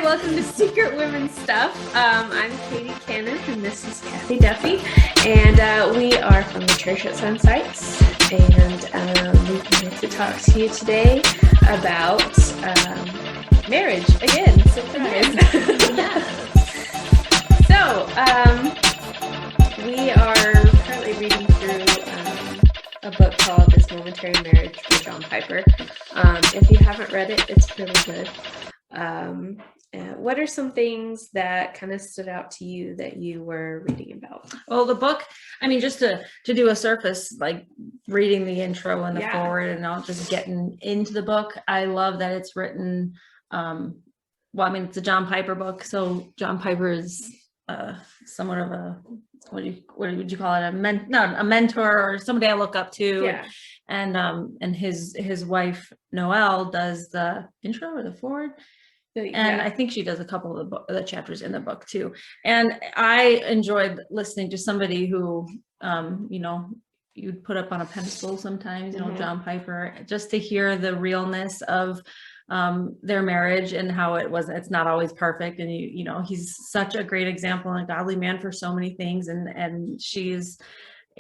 welcome to Secret Women Stuff. I'm Katie Cannon, and this is Kathy Duffy, and we are from the Church at Sunsites, and we're here to talk to you today about marriage again. Surprise! So, we are currently reading through a book called Momentary Marriage by John Piper. If you haven't read it, it's really good. What are some things that kind of stood out to you that you were reading about? Well, the book, I mean, just to do a surface, like reading the intro and the forward and not just getting into the book. I love that it's written, it's a John Piper book. So John Piper is somewhat of a, what would you call it? A mentor or somebody I look up to. Yeah. And his wife, Noelle, does the intro or the forward. And I think she does a couple of the chapters in the book too. And I enjoyed listening to somebody who, you'd put up on a pedestal sometimes, John Piper, just to hear the realness of their marriage and how it's not always perfect. And he's such a great example and a godly man for so many things. And she's,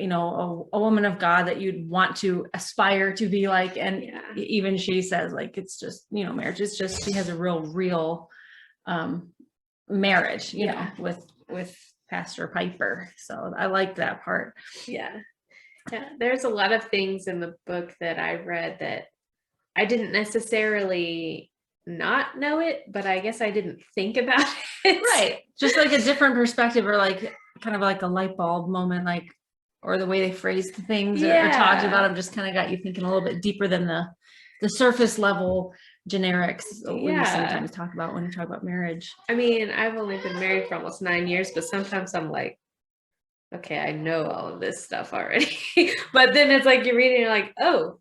a woman of God that you'd want to aspire to be like. And even she says, like, it's just, marriage is just, she has a real marriage, with Pastor Piper. So I like that part. Yeah. There's a lot of things in the book that I read that I didn't necessarily not know it, but I guess I didn't think about it. Right. Just like a different perspective, or like kind of like a light bulb moment, like, or the way they phrased things or talked about them just kind of got you thinking a little bit deeper than the surface level generics we sometimes talk about when you talk about marriage. I mean, I've only been married for almost 9 years, but sometimes I'm like, okay, I know all of this stuff already. But then it's like you're reading, you're like, oh,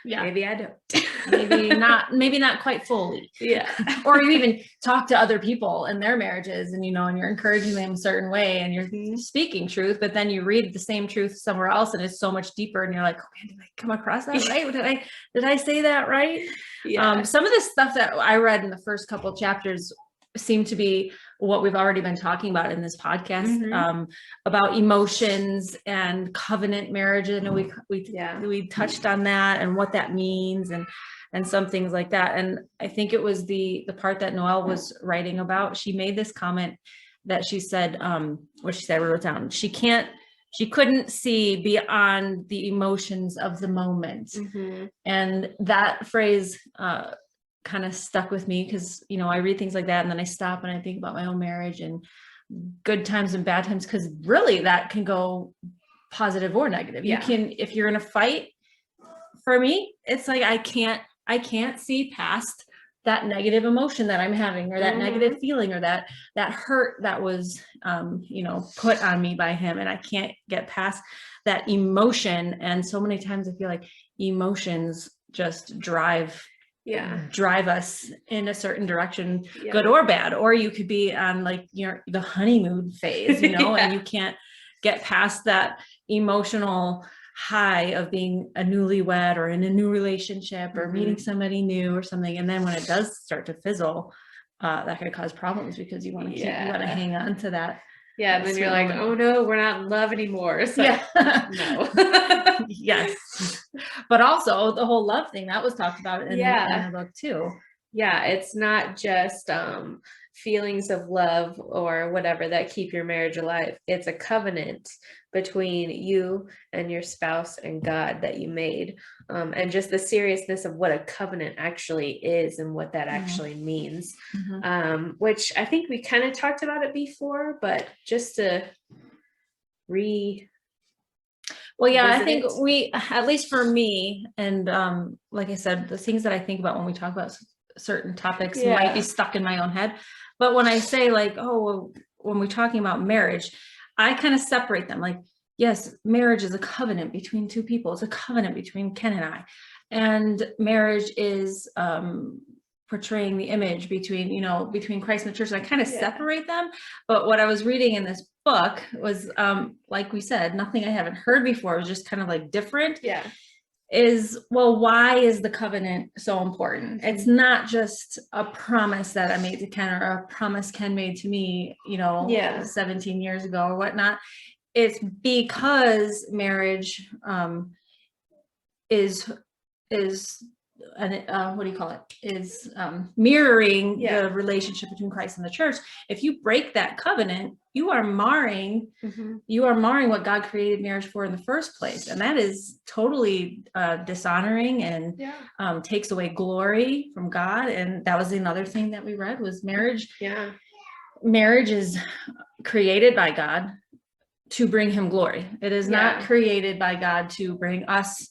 maybe I don't. maybe not quite fully. Yeah. Or you even talk to other people and their marriages and, and you're encouraging them a certain way and you're speaking truth, but then you read the same truth somewhere else and it's so much deeper and you're like, oh man, did I come across that right? Did I say that right? Yeah. Some of the stuff that I read in the first couple of chapters seem to be what we've already been talking about in this podcast, about emotions and covenant marriage. And we touched on that and what that means and some things like that. And I think it was the part that Noelle was writing about. She made this comment that she said, I wrote it down. She couldn't see beyond the emotions of the moment. And that phrase, kind of stuck with me because I read things like that and then I stop and I think about my own marriage and good times and bad times, because really that can go positive or negative. You can, if you're in a fight, for me it's like I can't see past that negative emotion that I'm having, or that negative feeling, or that hurt that was put on me by him, and I can't get past that emotion. And so many times I feel like emotions just drive us in a certain direction, good or bad. Or you could be on like the honeymoon phase, and you can't get past that emotional high of being a newlywed or in a new relationship or meeting somebody new or something. And then when it does start to fizzle, that could cause problems because you want to hang on to that. Yeah, and then you're like, oh no, we're not in love anymore. So no. Yes. But also the whole love thing that was talked about in the book too. Yeah, it's not just feelings of love or whatever that keep your marriage alive. It's a covenant between you and your spouse and God that you made. And just the seriousness of what a covenant actually is and what that actually means. Which I think we kind of talked about it before, but just to I think we, at least for me, and like I said, the things that I think about when we talk about certain topics might be stuck in my own head. But when I say like, when we're talking about marriage, I kind of separate them. Like, yes, marriage is a covenant between two people. It's a covenant between Ken and I. And marriage is portraying the image between Christ and the church. And I kind of separate them. But what I was reading in this book was, like we said, nothing I haven't heard before. It was just kind of like different. Yeah. is, well, why is the covenant so important? It's not just a promise that I made to Ken, or a promise Ken made to me, 17 years ago or whatnot. It's because marriage is what do you call it, is mirroring the relationship between Christ and the church. If you break that covenant, you are marring what God created marriage for in the first place, and that is totally dishonoring and takes away glory from God. And that was another thing that we read was marriage is created by God to bring him glory. It is not created by God to bring us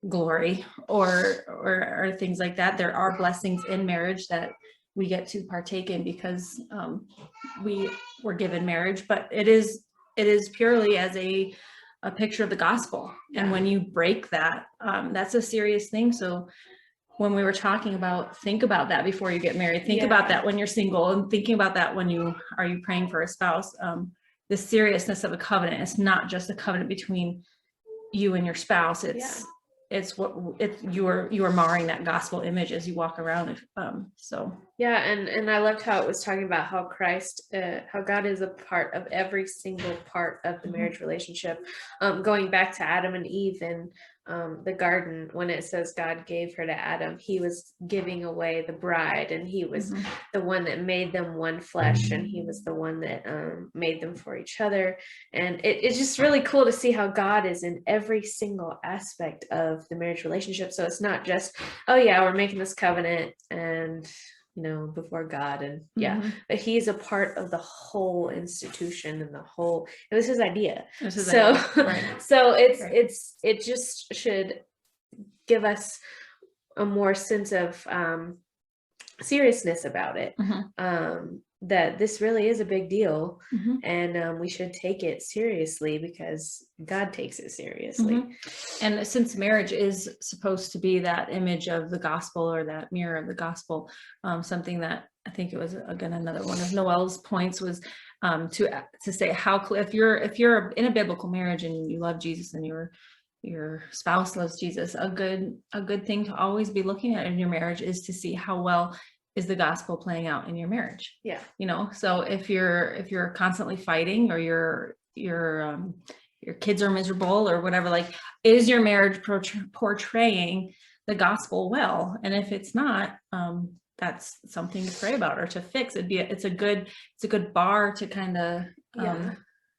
glory or things like that. There are blessings in marriage that we get to partake in because we were given marriage, but it is purely as a picture of the gospel. And when you break that, that's a serious thing. So when we were talking about, think about that before you get married, think about that when you're single, and thinking about that when you praying for a spouse. The seriousness of a covenant, it's not just a covenant between you and your spouse. You are marring that gospel image as you walk around. And I loved how it was talking about how how God is a part of every single part of the marriage relationship. Going back to Adam and Eve and the garden, when it says God gave her to Adam, he was giving away the bride, and he was the one that made them one flesh, and he was the one that made them for each other. And it's just really cool to see how God is in every single aspect of the marriage relationship. So it's not just, oh yeah, we're making this covenant and before God, and but he's a part of the whole institution and it was his idea. So it just should give us a more sense of seriousness about it, that this really is a big deal, and we should take it seriously because God takes it seriously. And since marriage is supposed to be that image of the gospel, or that mirror of the gospel, something that I think it was, again, another one of Noelle's points was to say how, if you're in a biblical marriage and you love Jesus and your spouse loves Jesus, a good thing to always be looking at in your marriage is to see how well is the gospel playing out in your marriage. So if you're constantly fighting, or your kids are miserable or whatever, like, is your marriage portraying the gospel well? And if it's not, that's something to pray about or to fix. It's a good bar to kind of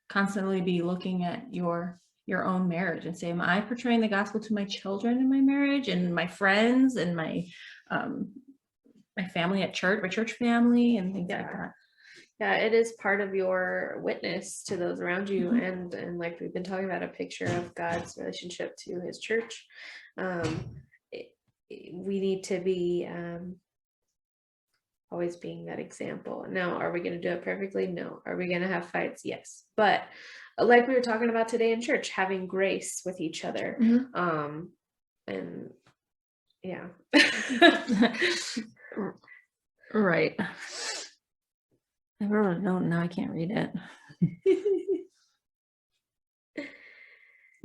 constantly be looking at your own marriage and say, am I portraying the gospel to my children in my marriage, and my friends, and my family at church, my church family, and things like that. Yeah, it is part of your witness to those around you, and like we've been talking about, a picture of God's relationship to his church. We need to be always being that example. Now, are we going to do it perfectly? No. Are we going to have fights? Yes. But like we were talking about today in church, having grace with each other. And yeah. Right. I wrote a note, now I can't read it.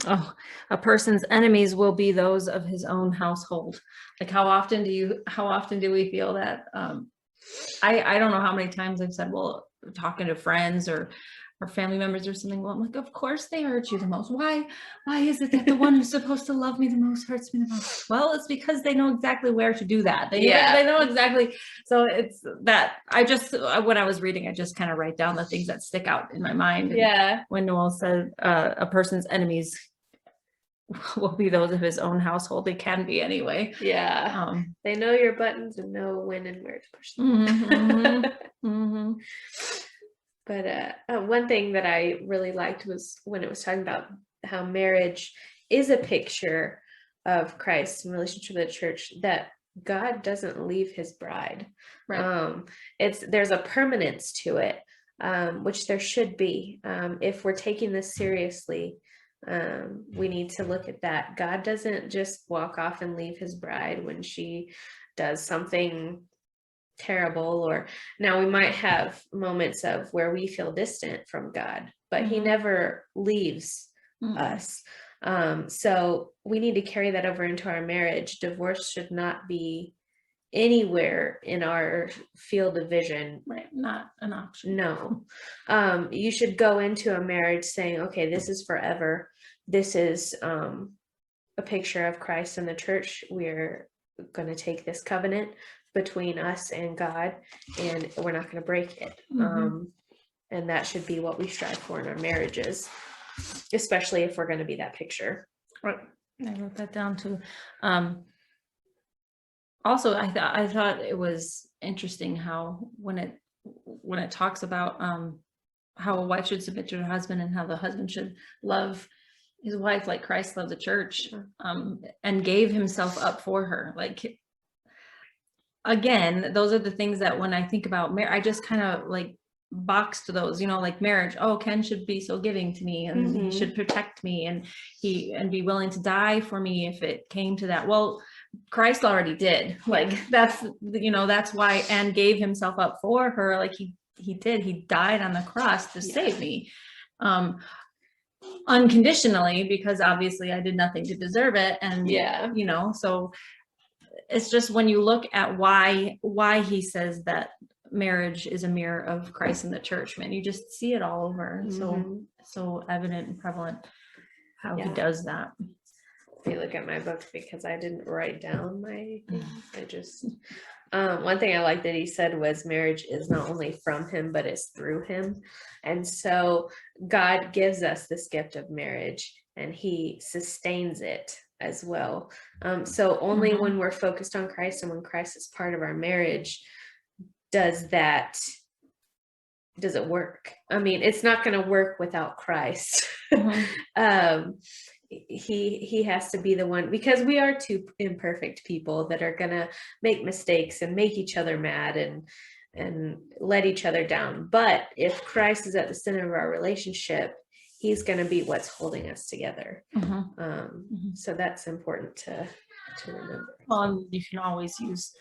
Oh, a person's enemies will be those of his own household. Like, how often do we feel that? I don't know how many times I've said, well, talking to friends or family members or something, well, I'm like, of course they hurt you the most. Why is it that the one who's supposed to love me the most hurts me the most? Well, it's because they know exactly where to do that. They know exactly. So it's that when I was reading, I just kind of write down the things that stick out in my mind. And when Noel said a person's enemies will be those of his own household, they can be anyway. They know your buttons and know when and where to push them. But one thing that I really liked was when it was talking about how marriage is a picture of Christ in relationship to the church, that God doesn't leave his bride. There's a permanence to it, which there should be. If we're taking this seriously, we need to look at that. God doesn't just walk off and leave his bride when she does something terrible. Or now we might have moments of where we feel distant from God, but he never leaves us. So we need to carry that over into our marriage. Divorce should not be anywhere in our field of vision. Right. Not an option. No. You should go into a marriage saying, okay, this is forever. This is a picture of Christ and the church. We're going to take this covenant between us and God, and we're not going to break it. And that should be what we strive for in our marriages, especially if we're going to be that picture. Right. I wrote that down too. Also, I thought it was interesting how when it talks about how a wife should submit to her husband and how the husband should love his wife like Christ loved the church, and gave himself up for her. Like, again, those are the things that when I think about marriage, I just kind of like boxed those, like marriage. Oh, Ken should be so giving to me, and he should protect me, and be willing to die for me if it came to that. Well, Christ already did. Like, that's why, and gave himself up for her. Like he did. He died on the cross to save me, unconditionally, because obviously I did nothing to deserve it. And so it's just when you look at why he says that marriage is a mirror of Christ and the church, man, you just see it all over. So evident and prevalent how he does that. If you look at my book, because I didn't write down my I just one thing I like that he said was marriage is not only from him, but it's through him. And so God gives us this gift of marriage, and he sustains it as well. So only when we're focused on Christ and when Christ is part of our marriage does it work. I mean, it's not going to work without Christ. He has to be the one, because we are two imperfect people that are going to make mistakes and make each other mad and let each other down. But if Christ is at the center of our relationship, he's going to be what's holding us together. So that's important to remember. Well, you can always use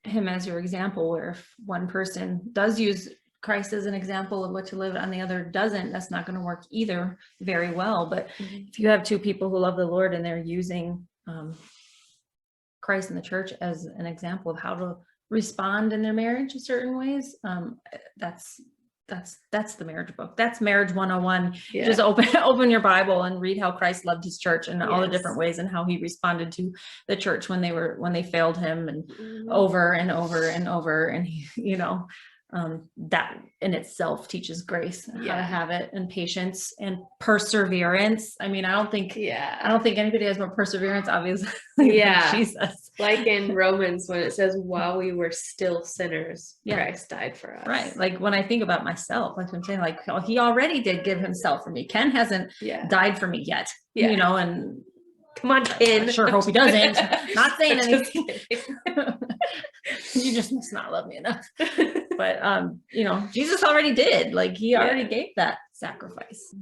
him as your example, where if one person does use Christ as an example of what to live and the other doesn't, that's not going to work either very well. But if you have two people who love the Lord and they're using Christ and the church as an example of how to respond in their marriage in certain ways, that's the marriage book. That's marriage 101. Just open your Bible and read how Christ loved his church and all the different ways, and how he responded to the church when they failed him, and over and over and over. And he, that in itself teaches grace, how to have it, and patience and perseverance. I mean, I don't think anybody has more perseverance, obviously, than Jesus. Like in Romans, when it says, while we were still sinners, Christ died for us. Right. Like when I think about myself, like I'm saying, like, oh, he already did give himself for me. Ken hasn't died for me yet, and come on, Ken. I sure hope he doesn't. Not saying anything. You just must not love me enough. But Jesus already did. Like, he already gave that sacrifice.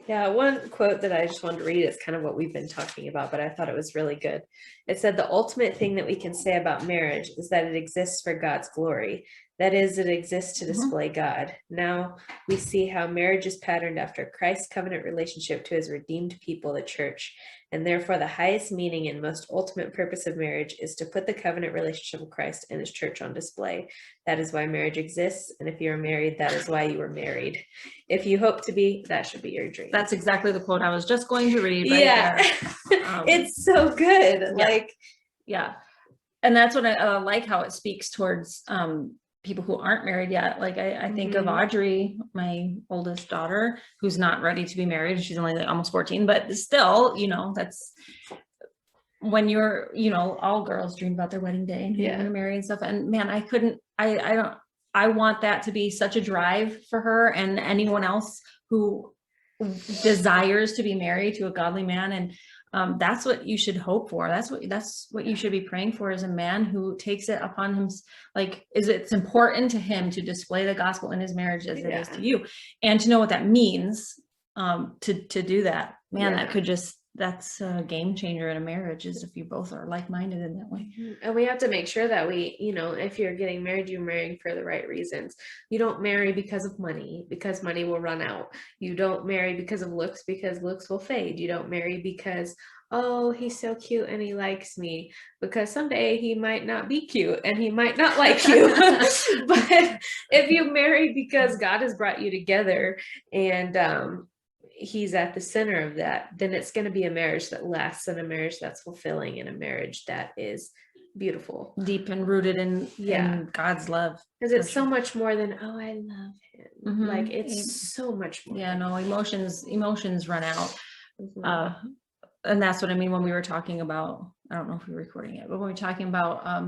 Yeah, one quote that I just wanted to read is kind of what we've been talking about, but I thought it was really good. It said, the ultimate thing that we can say about marriage is that it exists for God's glory. That is, it exists to display God. Now we see how marriage is patterned after Christ's covenant relationship to his redeemed people, the church. And therefore, the highest meaning and most ultimate purpose of marriage is to put the covenant relationship of Christ and his church on display. That is why marriage exists. And if you are married, that is why you were married. If you hope to be, that should be your dream. That's exactly the quote I was just going to read. Right there. It's so good. And that's what I like, how it speaks towards people who aren't married yet. Like I think of Audrey, my oldest daughter, who's not ready to be married. She's only like almost 14, but still, that's when you're, all girls dream about their wedding day and who they're going to marry and stuff. And man, I want that to be such a drive for her and anyone else who desires to be married to a godly man. And that's what you should hope for. That's what you should be praying for, is a man who takes it upon him. Like, it's important to him to display the gospel in his marriage as it is to you, and to know what that means, to do that. Man, that could just that's a game changer in a marriage, is if you both are like-minded in that way. And we have to make sure that we, if you're getting married, you're marrying for the right reasons. You don't marry because of money, because money will run out. You don't marry because of looks, because looks will fade. You don't marry because, oh, he's so cute and he likes me, because someday he might not be cute and he might not like you. But if you marry because God has brought you together and he's at the center of that, then it's going to be a marriage that lasts, and a marriage that's fulfilling, and a marriage that is beautiful, deep and rooted in God's love, because it's so much more than, oh, I love him. Like, it's so much more. No, emotions run out. And that's what I mean when we were talking about, I don't know if we were recording it, but when we were talking about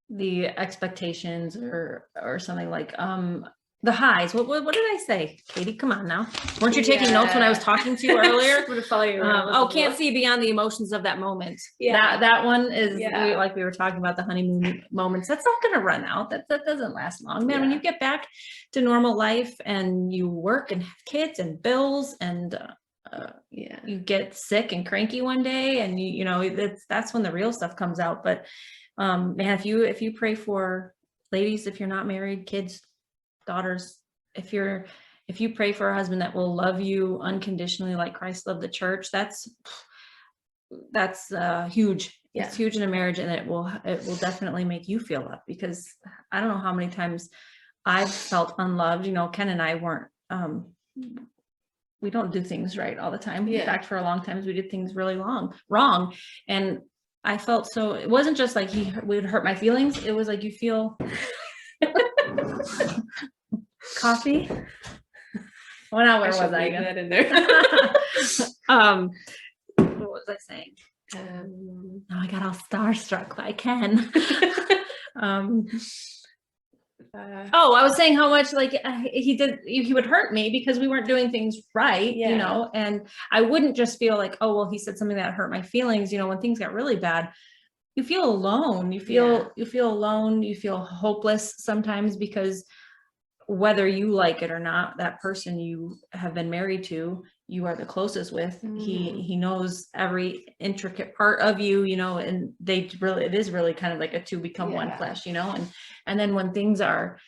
the expectations or something like the highs. What did I say, Katie? Come on now. Weren't you taking notes when I was talking to you earlier? Can't see beyond the emotions of that moment. Yeah. That one is like we were talking about the honeymoon moments. That's not going to run out. That doesn't last long, man. When you get back to normal life and you work and have kids and bills and you get sick and cranky one day, and that's when the real stuff comes out. But man, if you pray for, ladies, if you're not married, kids, daughters, if you pray for a husband that will love you unconditionally like Christ loved the church, that's huge. Yeah. It's huge in a marriage, and it will definitely make you feel loved, because I don't know how many times I've felt unloved. Ken and I weren't we don't do things right all the time. In fact, for a long time we did things really wrong, and I felt so, it wasn't just like he would hurt my feelings, it was like, you feel coffee. Well, now where was I? That in there. What was I saying? I got all starstruck by Ken. I was saying how much like he would hurt me because we weren't doing things right, and I wouldn't just feel like, oh, well, he said something that hurt my feelings. When things got really bad, you feel alone. You feel alone. You feel hopeless sometimes, because whether you like it or not, that person you have been married to, you are the closest with. He knows every intricate part of you, and it is really kind of like a two become one flesh, and then when things are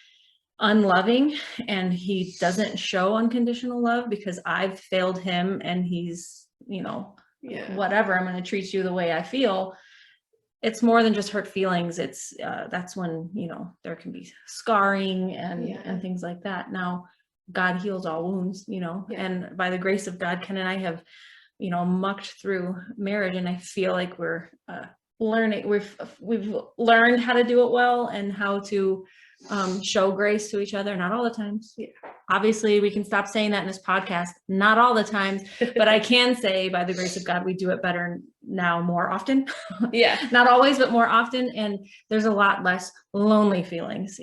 unloving and he doesn't show unconditional love because I've failed him, and he's, whatever, I'm going to treat you the way I feel. It's more than just hurt feelings. It's that's when, there can be scarring and things like that. Now, God heals all wounds, and by the grace of God, Ken and I have, mucked through marriage, and I feel like we're learning. We've learned how to do it well, and how to show grace to each other. Not all the times. Obviously, we can stop saying that in this podcast. Not all the times, but I can say, by the grace of God, we do it better now, more often. Not always, but more often. And there's a lot less lonely feelings.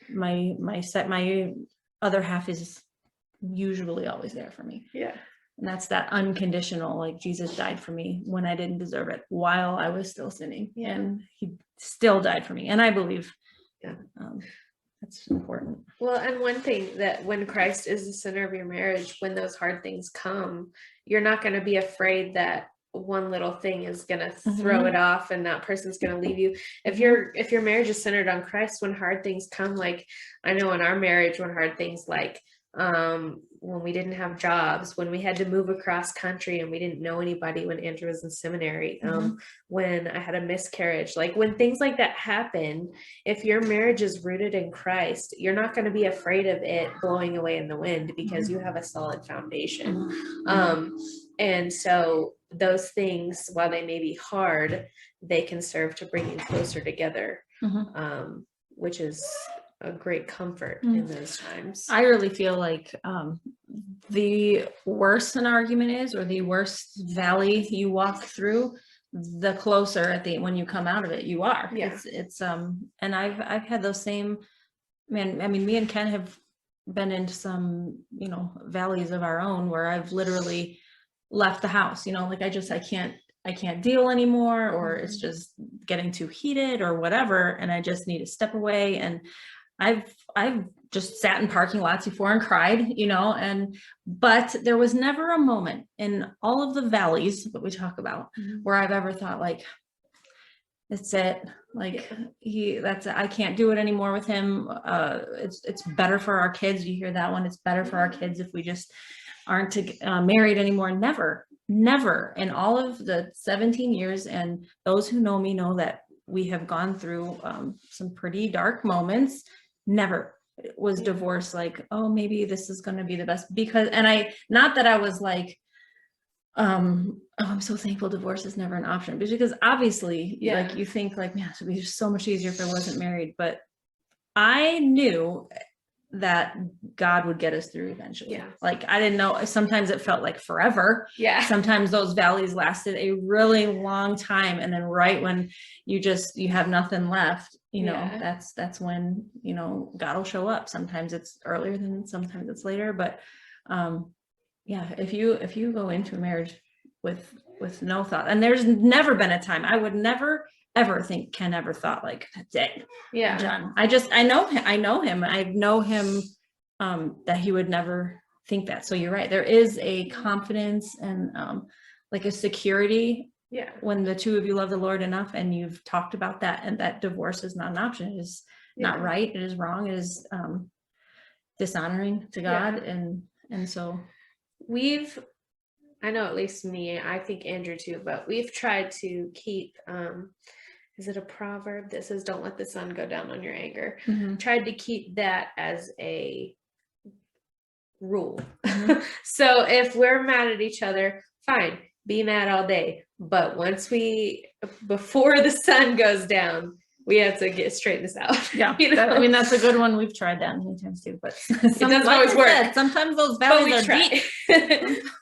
My other half is usually always there for me. And that's that unconditional, like, Jesus died for me when I didn't deserve it, while I was still sinning, and he still died for me. And I believe that's important. Well, and one thing, that when Christ is the center of your marriage, when those hard things come, you're not going to be afraid that one little thing is going to throw it off and that person's going to leave you. If your marriage is centered on Christ, when hard things come, like I know in our marriage, when hard things like when we didn't have jobs, when we had to move across country and we didn't know anybody when Andrew was in seminary, when I had a miscarriage, like when things like that happen, if your marriage is rooted in Christ, you're not going to be afraid of it blowing away in the wind, because you have a solid foundation. And so those things, while they may be hard, they can serve to bring you closer together, which is a great comfort in those times. I really feel like the worse an argument is, or the worse valley you walk through, the closer when you come out of it you are. It's and I've had those same, man. I mean, me and Ken have been into some valleys of our own, where I've literally left the house, like I can't deal anymore, or it's just getting too heated or whatever, and I just need to step away. And I've just sat in parking lots before and cried, but there was never a moment in all of the valleys that we talk about where I've ever thought like, it's it. Like I can't do it anymore with him. It's better for our kids. You hear that one? It's better for our kids if we just aren't married anymore. Never in all of the 17 years. And those who know me know that we have gone through some pretty dark moments. Never was divorce like, oh, maybe this is going to be the best, not that I was like, oh, I'm so thankful divorce is never an option, because obviously like you think like, man, it would be just so much easier if I wasn't married. But I knew that God would get us through eventually. Like I didn't know, sometimes it felt like forever. Sometimes those valleys lasted a really long time, and then right when you have nothing left, that's when God will show up. Sometimes it's earlier than sometimes it's later, but if you go into a marriage with no thought, and there's never been a time I would never ever think Ken ever thought like, that's it, John. I know him. I know him, that he would never think that. So you're right. There is a confidence and like a security. When the two of you love the Lord enough and you've talked about that, and that divorce is not an option. It is not right. It is wrong. It is dishonoring to God. And so I know at least me, I think Andrew too, but we've tried to keep, is it a proverb that says, don't let the sun go down on your anger? Tried to keep that as a rule. So if we're mad at each other, fine, be mad all day. But before the sun goes down, we have to straighten this out. That's a good one. We've tried that many times too, but it doesn't always work. Sometimes those valleys are deep.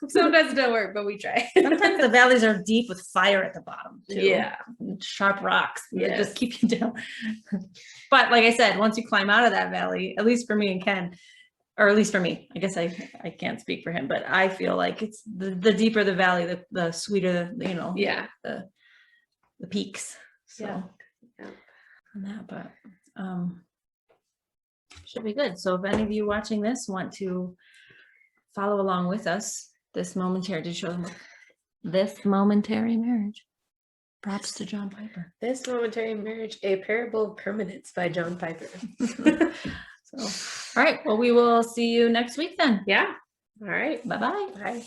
Sometimes it don't work, but we try. Sometimes the valleys are deep with fire at the bottom too. And sharp rocks that just keep you down. But like I said, once you climb out of that valley, at least for me and Ken, or at least for me, I guess I can't speak for him, but I feel like it's the deeper the valley, the sweeter, the peaks. So on that, but should be good. So if any of you watching this want to follow along with us, this momentary marriage. Props to John Piper. This Momentary Marriage, a Parable of Permanence by John Piper. So, all right. Well, we will see you next week then. Yeah. All right. Bye-bye. Bye.